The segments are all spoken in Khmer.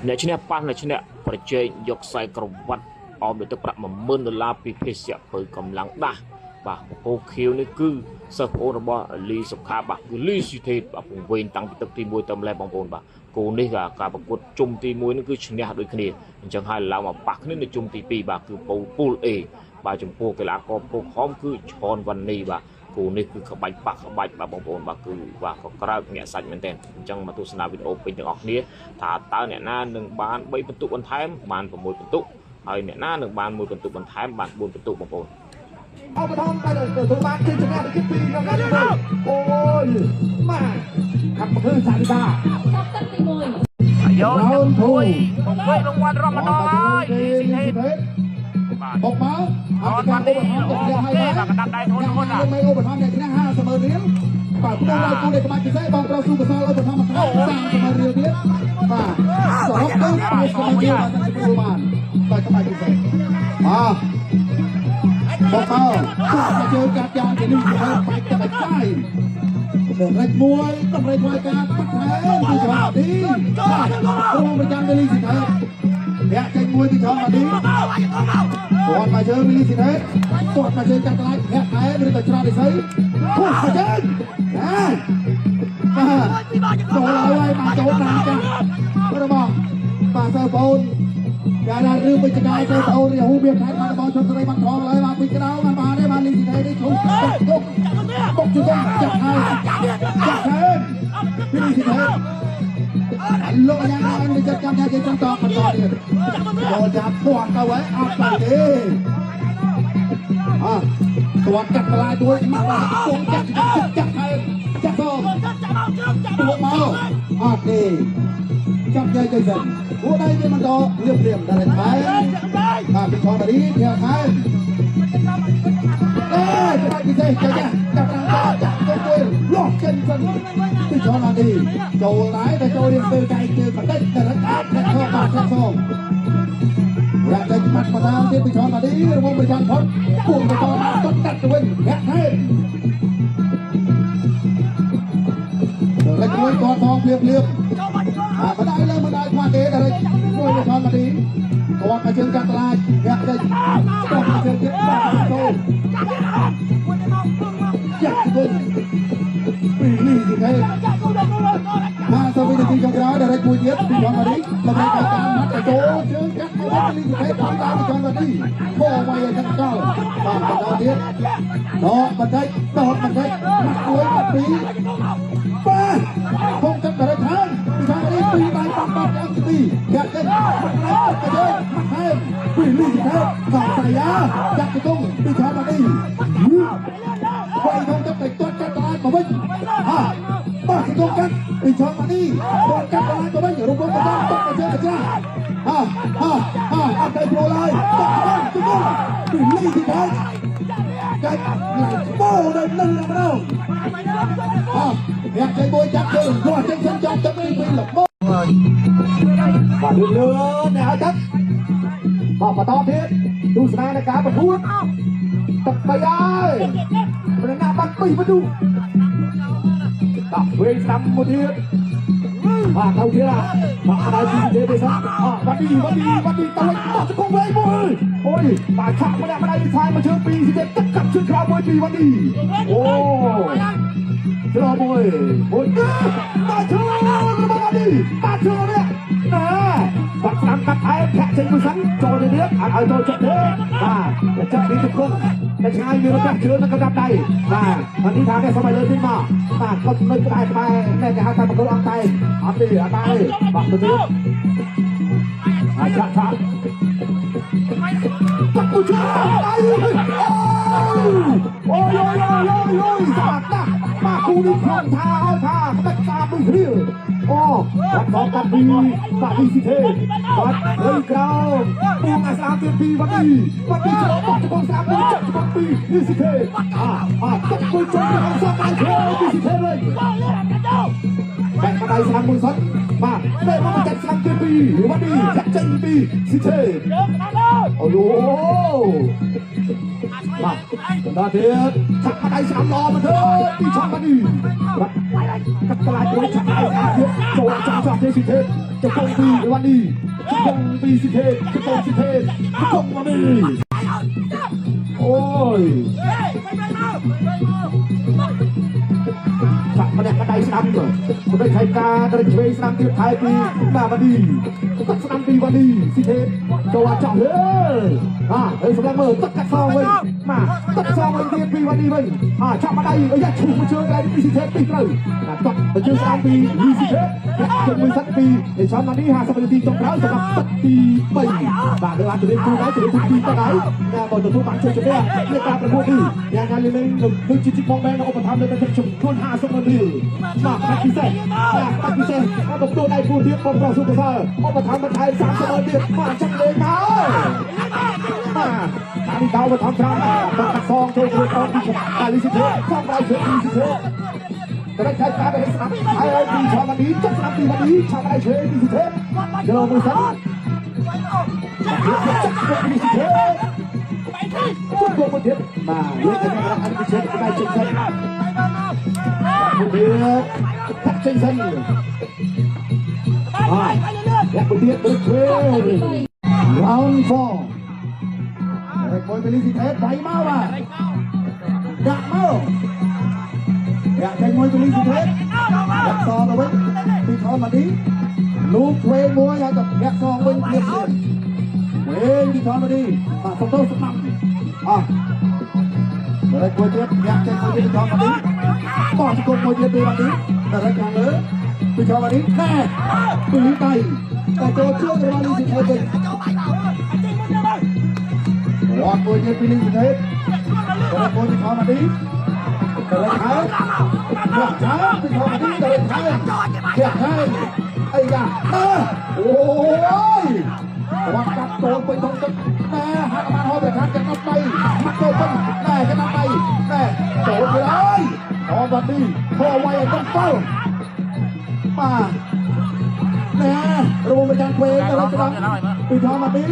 អ្នកឈ្នះប៉ះអ្នកឈ្នះប្រជែងយកខ្សែក្រវ៉ាត់អមទៅប្រាក់$10000ពីភេសជ្ជៈពើកម្លាំងដាស់បាទពូខៀវនេះគឺសិស្សប្អូនរបស់លីសុខាបាទគឺលីស៊ីថេតបាទពងវែងតាំងពីទឹកទី1ទៅម្លេះបងប្អូនបាទគូនេះការប្រកួតជុំទី1នេះគឺឈ្នះដូចគ្នាអញ្ចឹងហើយឡើងមកប៉ះគ្នានៅជុំទី2បាទគឺពូល A បាទចំពោះកីឡាករពូខំគឺឈនវ៉ាន់នីបាទគូនេះគឺក្បាច់ប៉ះក្បាច់បាទបងប្អូនបាទគឺបាទក៏ក្រើកញាក់សាច់មែនទែនអញ្ចឹងមកទស្សនាវីដេអូពេញទាំងអស់គ្នាថាតើអ្នកណានឹងបាន3ពិន្ទុបន្ថែមបាន6ពិន្ទុហើយអ្នកណានឹងបាន1ពិន្ទុបន្ថែមបាន4ពិន្ទុបងប្អូនអបថំទៅទទួលបានជ័យជំនះទី2ក្នុងការនេះអូយម៉ាខាត់មកគឺសាលីកាចាប់ទឹកទី1យោនជួយបង្វេករង្វាន់រំដងហើយទីស៊ីហេតបាទបុកមកអត់បាននេះអូខេបាទកណ្ដាប់ដៃធ្ងន់ធ្ងរណាស់មិនឧបត្ថម្ភអ្នកឈ្នះ50,000រៀលបាទផ្ដល់ឲ្យគូនៃក្បាច់ពិសេសបងប្រុសស៊ូកសលឧបត្ថម្ភ30,000រៀលទៀតបាទសរុបទៅ50,000រៀលបាទទទួលបានបាទក្បាច់ពិសេសបុកមកមកជើងកាត់យ៉ាងជានេះទៅបែកទៅបែកស្អាយរែកមួយតម្រូវឲ្យការបាត់ថែមពីចោលទីគ្រូប្រចាំវេលាសិទ្ធិអ្នកចេញមួយពីចោលទីគាត់មកជើងវេលាសិទ្ធិគាត់មកជើងកាត់កន្លែងអ្នកថែមឬទៅច្រត់ឥសីគាត់មកជើងចូលហើយមកចូលតាមចាស់របស់បាទសើបូនកាលណារឿងវិជ្ជាការទៅអូនរាហូមានខែបានបងជុំស្រីបានថងហើយមកពីក្តៅបានទេបានលីស៊ីទេនេះជុំបុកជួយចាក់ហើយចាក់ហើយពីលីស៊ីទេលោកយ៉ាងណានឹងចាត់ចាំថាគេចង់តបបន្តទៀតចូលចាប់ពាត់ទៅហើយអត់បានទេទាត់កាត់កន្លែងមួយមកពុំចាក់ហើយចាក់ចូលពុកមកអត់ទេចាប់យកទៅសិនអូដៃវាមិនដល់លៀបដល់ខែបាទពីខនរីធាខែច្បាច់ពិសេសចាចាប់តាមចាប់ទៅលក់ចិនសិនពីខនរីចូលដែរទៅចូលរៀនធ្វើចៃជើងបន្តិចតែរត់អាចខោបាទខោរកតែច្បាត់មកតាមទៀតពីខនរីរងប្រចាំផុតគួងទៅដល់ទុកកាត់ទៅវិញអ្នកខែតែជួយគាត់ផងភ្លាមបណ្ដាលើបណ្ដាខ្វះទេតែជួយទៅថនមកទីគាត់មកជើងកាត់តឡាញាក់ទៅគាត់មកជើងទៀតបាទចូលចាក់ទៅពីនេះទីទេមកទៅវិញទីចុងក្រោយតែជួយទៀតពីថនមកទីមកឲ្យតាមមកទៅចូលជើងកាត់ទៅវិញទីទេតាមតាមថនមកទីមកមកឲ្យទាំងកលបាទបន្តទៀតដកបន្តិចមកមួយពីបាទគង់ទឹកតែថាពីខាងនេះពីដៃបាត់យ៉ាងទីចាក់ទៅទៅទៅហើយពីនេះទៅកោតយ៉ាចាក់ទៅពីខាងនេះគាត់គង់ទឹកទៅទាត់កាត់តឡាមកវិញបាទគង់កាត់ពីខាងនេះគាត់កាត់តឡាមកវិញរូបបន្តទុកទៅចាស់អត់ទៅព្រោះឡើយទៅពីនេះទៅកាច់បោដល់នឹងដល់អ្នកchơi bôi chắc chơi rồi trên sân trong tấm đi là bôi và đường lừa nè chắc mà to thiết tu sna là cá mà thua tập bay ơi mình đã bắt bay mà đu tập về năm một thiết mà đâu thế là mà ai gì thế bây giờ bắt đi tao lấy tao sẽ không về bôi ôi bà chạm mà đây đi sai mà chưa pi thì tất cả chuyện khao bôi pi bắt đi ô cho bôi ta chưa đấy nè bắt làm cắt ai khẽ trên mũi sắn cho đến nước ai tôi chạy thế để chạy đi chụp con để hai người nó cắt chưa nó cắt đây đi thang này sao mày lên đi mà không lên cái tay này cái hai tay mà cứ ăn tay bắt từ từ chặt bắt mũi chưa ôi mà khu đi không tha tất cả mình hiểu bắt gió cắt đi và đi gì thế bắt lên cao buông ai sang tiền pi bắt đi cho con sang đi cho con pi đi gì thế tất cả chúng ta không sang ai thế đi gì thế đây cái tay sang mũi sắt mà để mà chặt sang tiền pi bắt đi chặt chân pi gì thế ôi ដល់ទៀតឆាក់ដៃស្ដាំល្អមកធ្វើពីឆាក់មកនេះកាត់កន្លែងមួយឆាក់ដៃស្ដាំទៀតចូលចាប់ទេស៊ីទេចង្គង់ពីវ៉ាន់ឌីចង្គង់ពីស៊ីទេចង្គង់ស៊ីទេចង្គង់មកនេះអូយឆាក់ម្នាក់ដៃស្ដាំទៅមិនខៃការទៅឆ្វេងស្ដាំទៀតថែពីណាវ៉ាន់ឌីទឹកស្ដាំពីវ៉ាន់ឌីស៊ីទេចូលចាប់ហើយសម្រាប់មើលទឹកកាត់សងវិញមកទឹកសងវិញទៀតពីវ៉ាន់ឌីវិញចាប់មកដៃយ៉ាឈូសមកជើងដៃពីស៊ីទេពីត្រូវទឹកទៅជើងស្ដាំពីលីស៊ីទេជើងមួយសិតពីឯឆាន់មកនេះ50នាទីចុងក្រោយសម្រាប់ទឹកទី3បាទលើអាទិត្យគូដែរទិត្យទីទៅដែរណាបើទទួលបានជ័យជំនះในការប្រកួតនេះយ៉ាងណាលេងដូចជាបងបែងឧបត្ថម្ភនៅទឹកជំនួន50នាទីបាទបាត់ពិសេសបាត់ពិសេសអត់ទទួលដៃគូទៀតបងប្រុសសុខសើឧបត្ថម្ភបន្ថែម30នាទីទៀតមកចាំលេងមកបាទនេះកៅមកថំច្រើនបាទសងចូលចូលអត់ពីលីស៊ីទេសំដៅជើងលីស៊ីទេតែខៃការទៅស្ដាប់ហើយពីឆាមកនេះចាប់ស្ដាប់ពីមកនេះឆាមកដៃជើងលីស៊ីទេយកមួយសិនជុំមកទៀតបាទលើកទៅរកអន្តរជាតិដៃជើងសិនមួយទៀតថាក់ចេញសិនបាទអ្នកមួយទៀតទៅធ្វើ round 4រកមួយលីស៊ីទេដៃមកបាទដាក់មកដាក់ចេញមួយលីស៊ីទេដាក់សទៅវិញពីខំមកនេះលូកវេមួយហើយទៅដាក់សវិញទៀតវេពីខំមកនេះបាទសុំទៅស្ដាប់រកមួយទៀតដាក់ចេញមួយពីខំមកនេះបោះជង្គង់មួយទៀតពីមកនេះរកខាងលើពីខំមកនេះណែពីលីដៃតែចូលជើងរបស់លីស៊ីទេវិញวอดមួយទៀតពីលីស៊ីទេរកមួយពីខំមកនេះទៅរកហើយយកឆាពីខំមកនេះទៅរកហើយយកហើយអីយ៉ាអូយវត្តកាត់តូនពេញក្នុងទឹកតែហាក់បានហោប្រខាត់ចំណាប់ដៃមកចូលពេញតែចំណាប់ដៃតែចូលទៅហើយអូបាត់នេះហោវាយឲ្យต้องទៅបាទណែរួមប្រចាំពេលទៅស្ដាំពីខំមកនេះ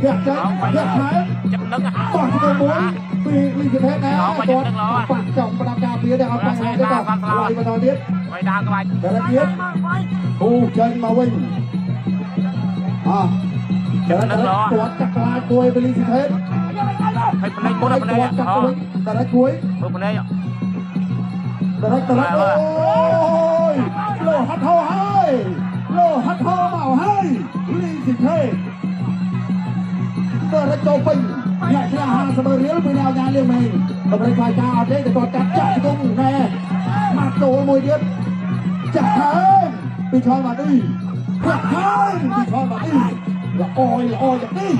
យកចាយកហើយចាប់នឹងបោះទៅមួយពីលីស៊ីទេណាគាត់បាក់ចំប្រដាប់ការពារតែអត់បញ្ហាទេបាទហើយបន្តទៀតហើយដើរក្បាច់តែទៀតអូចេញមកវិញចាំនឹងល្អគាត់ចាក់ខ្លាចគួយពីលីស៊ីទេហើយផ្នែកមុនផ្នែកតែគួយមើលផ្នែកតែអូយលោហាត់ហោហើយលោហាត់ហោមកហើយលីស៊ីទេទៅរកចូលពេញអ្នកខ្លះ50រៀលពីអ្នកយ៉ាងលៀងមែនតម្រូវខ្លាចការអត់ទេតែគាត់កាត់ចាក់ទុំណែមកចូលមួយទៀតចាក់ហើយពីឆលមកនេះចាក់ហើយពីឆលមកនេះល្អយ៉ាងនេះ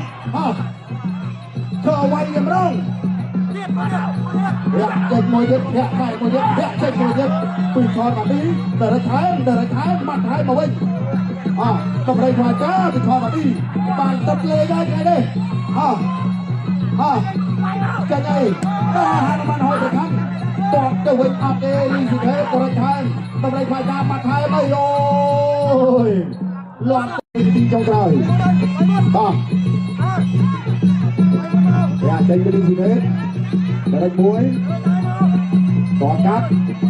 ធ្វើអ្វីយ៉ាងរងទៀតចេញមួយទៀតធាក់ហើយមួយទៀតធាក់ចេញមួយទៀតពីឆលមកនេះតែរកថែមមកថែមមកវិញតម្រូវខ្លាចការពីឆលមកនេះបានទឹកលេងហើយថ្ងៃនេះចាញ់អីហាត់បានហោទៅខាងតបទៅវិញអត់ទេលីស៊ីទេបរិយាតម្រូវខ្លាចការមកថែមអីអូយលាត់ទីចុងក្រោយយ៉ាចេញទៅលីស៊ីទេដៃមួយតបកាត់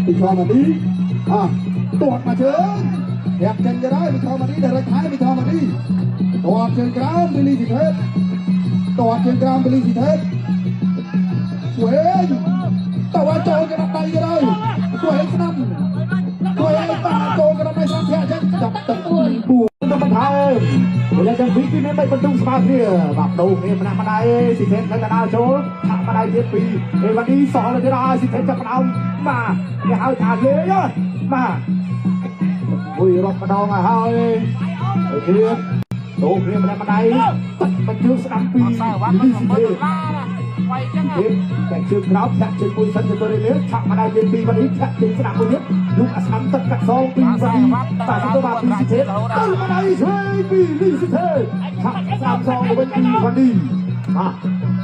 ពីឆ្លងមកនេះតបមកជើងយ៉ាចេញទៅហើយពីឆ្លងមកនេះដៃថែពីឆ្លងមកនេះតបជើងក្រោមពីលីស៊ីទេតោះជាងក្រោមពីលីស៊ីទេវិញតើចូលកណ្ដាប់ដៃទៅហើយជួយស្ដាំជួយឲ្យតាចូលកណ្ដាប់ដៃស្ដាំធាក់ចេញចាប់ទឹកបួនទៅបន្ថែមពេលចាំពីនេះមិនបន្ទុំស្មើគ្នាបាក់ដូងនេះម្នាក់ម្ដាយស៊ីទេនៅដើរចូលថាម្ដាយទៀតពីពេលវ៉ាឌីសល់ទៅដល់ស៊ីទេចាប់ផ្ដើមបាទគេហៅថាលេងបាទមួយរត់ម្ដងហើយទៀតដូងគ្នាម្នាក់ម្ដាយបញ្ជើស្ដាំពីលីស៊ីទេវាយចឹងតែជើងក្រោមធាក់ជើងមួយសិនទៅលើឆាក់មកដៃជើងពីរនេះធាក់ជើងស្ដាំមួយទៀតលោកអាស្ដាំទឹកកាក់សងពីវ៉ាឌីតែទៅបានលីស៊ីទេទៅមកដៃជួយពីលីស៊ីទេឆាក់ស្ដាំសងទៅវិញពីវ៉ាឌី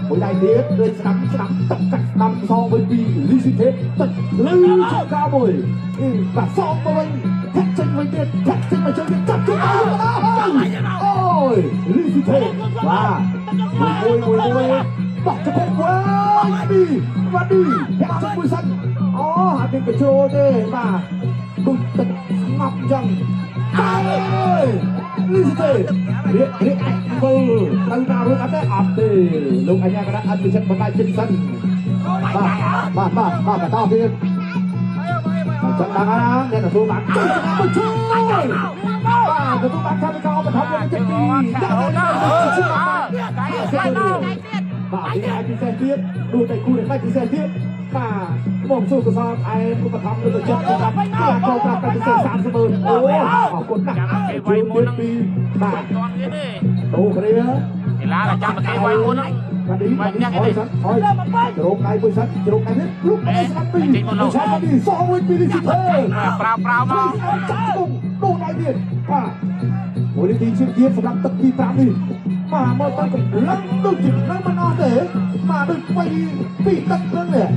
មួយដៃទៀតដូចស្ដាំទឹកកាក់ស្ដាំសងវិញពីលីស៊ីទេទឹកលឺឆាក់កៅមួយបាទសងទៅវិញធាក់ជើងមួយទៀតធាក់ជើងមកជើងទៀតចាប់ជើងទៅអូយលីស៊ីទេបាទមួយបោះទៅវិញ đi hẹn cho mùi sân hạt định cái chô thế mà đục tật ngọc rằng ơi như thế riết tăng nào luôn ăn thì lúc anh em đã ăn từ chân bàn chân sân mà cả to kia trận đá đá nên là số bắn một chút và cái số bắn tham cao và thắng với trận đi và đi ai đi xe tiếp đua tay cua để khách đi xe tiếp mà vòng số của sao ai cũng thắng được trận của bạn là câu là cái xe sàn sẽ bơi họ cuốn nặng quay môn đi mà đâu cái đấy thì là trăm cái quay môn đó và đi thôi rồi này bây giờ rồi này hết lúc này sẽ đi sẽ đi so với đi thế prao mà đồ này đi ngồi đi chuyện kia phải làm tập đi tám đi mà mơ ta cũng lắm được chỉ năng mà nó thế mà được quay bị tật nữa nè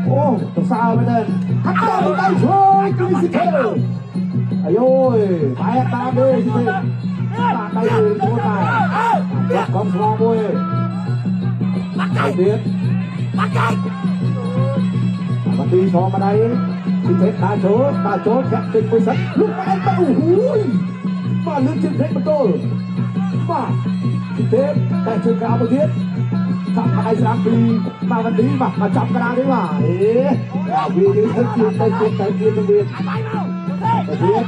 ô sao bây giờ hắt ra một tay thôi đi thế ai ơi phải ta đi thế mà tay chỗ này giặc con slow môi biết mà đi cho mà đây thì thế đa chỗ chặt trên môi sắt lúc mà em ta ui mà lướt trên thế mà tôi mà thì thế tại trên cao một thiết thằng mà ai sang đi mà vẫn đi mà chọc cái nào đấy mà vì cái thân tiền tay tiền không biết tại biết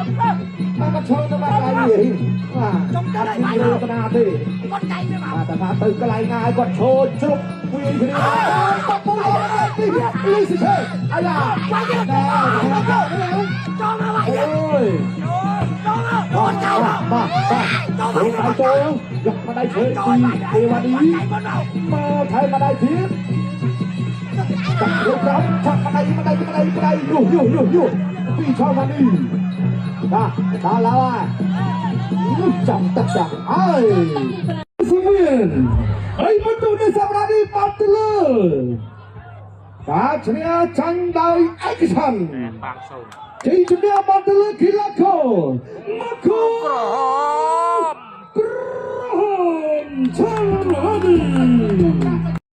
mà chơi nó mà cái gì mà ăn đi cái nào thì mà ta từ cái này ngay còn trôi chụp quy thì đi đi gì thế ai à cho nó lại ơi con trai mà phải tôi gặp mà đây chơi thì mà đi mà thay mà đây thiết được lắm chắc mà đây đủ đi cho mà đi đó là trong tất cả ai sinh viên ấy mất tôi đi sao ra đi bắt lừa cả chuyện tranh đời action chỉ chúng ta bắt lừa kỹ là khổ